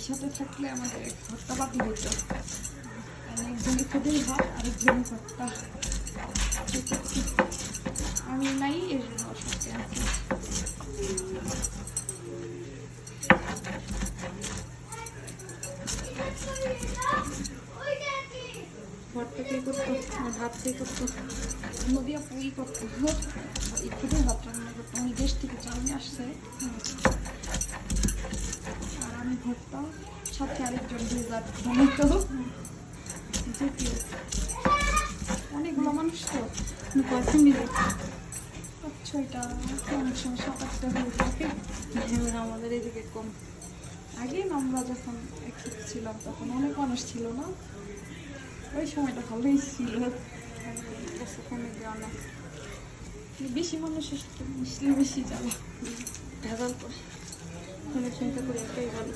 সাথে থাকলে আমাদের ভর্তা বাকি হইতো, একজনের খুবই ভাত আরেকজনের ভর্তা। আমি নাই এর জন্য অসুবিধা আছে। ভর্তা কে করতো, ভাত কে করতো, নদিয়া পুই করতো, একটু ভাত রান্না করতো। আমি দেশ থেকে চাল নিয়ে আসছে, আর আমি ভর্তা সাথে আরেকজন ভাত বানাতো। অনেকগুলো মানুষ তো কয়েকজন মিলে 6টা, অনেক সময় 7-8টা হয়ে থাকে। আমাদের এদিকে কম। আগে আমরা যখন একসাথে ছিলাম তখন অনেক মানুষ ছিল না, ওই সময়টা ভালোই ছিল। কমে দেওয়া না, বেশি মানুষের সাথে মিশলে বেশি যাবে ভেজাল করে। অনেক চিন্তা করি একটাই ভালো।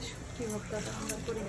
সত্যি ভর্তাটা আমরা করে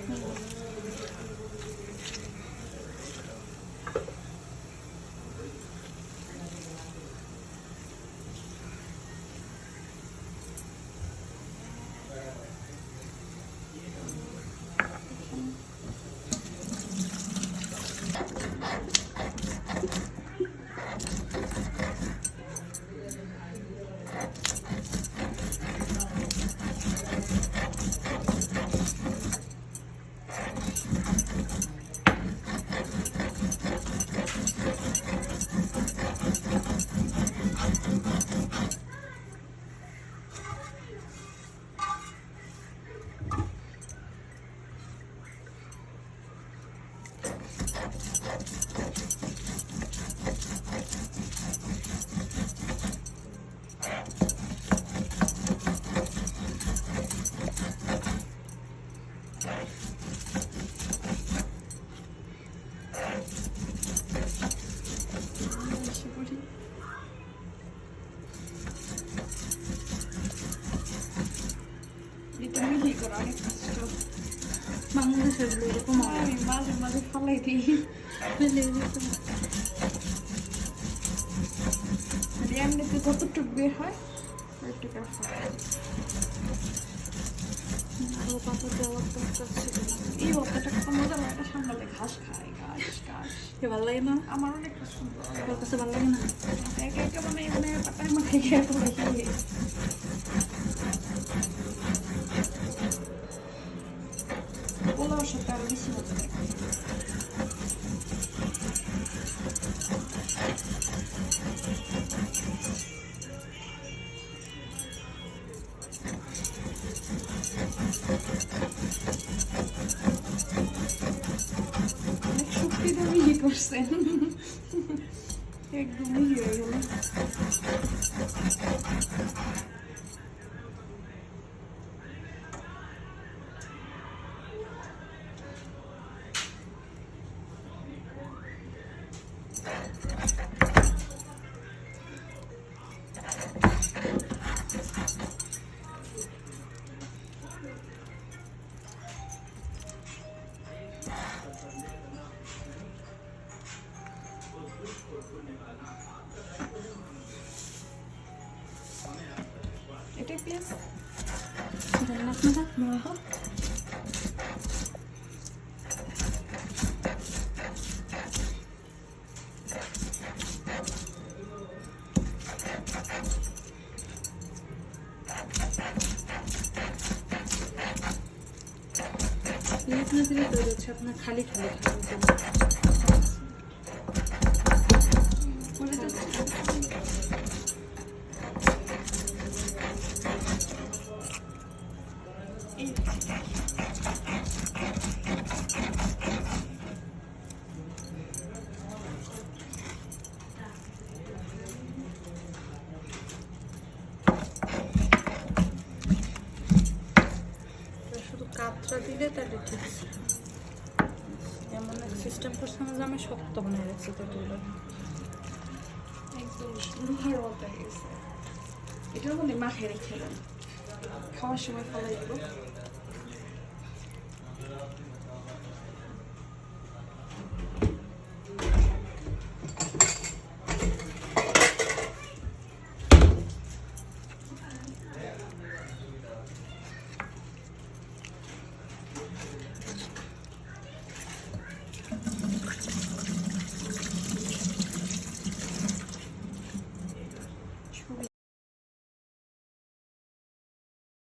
বাংলাদেশের এরকম আমি মাঝে মাঝে ফালাই দিই, এমনিতে যতটুকু বের হয় ওইটুকু আরো পাতা দেওয়ার দরকার ছিল। এই ভর্তাটা কত মজা হয়, এটা সামলালে ঘাস খায়, ঘাস ঘাস ভালো লাগে না? আমার অনেক পছন্দ। তোর কাছে ভালো লাগে না? একে একে মানে পাতায় মাথায় খেয়ে পোলাওর সাথে আরো বেশি মজা লাগে। করছেন একদমই হয়ে গেল। এটাই পেঁয়াজ জানেন আপনারা মহা পেঁয়াজ না দিলে তৈরি হচ্ছে আপনার খালি খালি শুধু কাতরা দিলে তাহলে ঠিক আছে। এমন এক সিস্টেম করছে না যে আমি শক্ত বানিয়ে রাখছি তৈরিগুলো একদম লোহার মতো হয়ে গেছে। এটার মধ্যে মাখে রেখে দেন, খাওয়ার সময় ফলাই দেবো।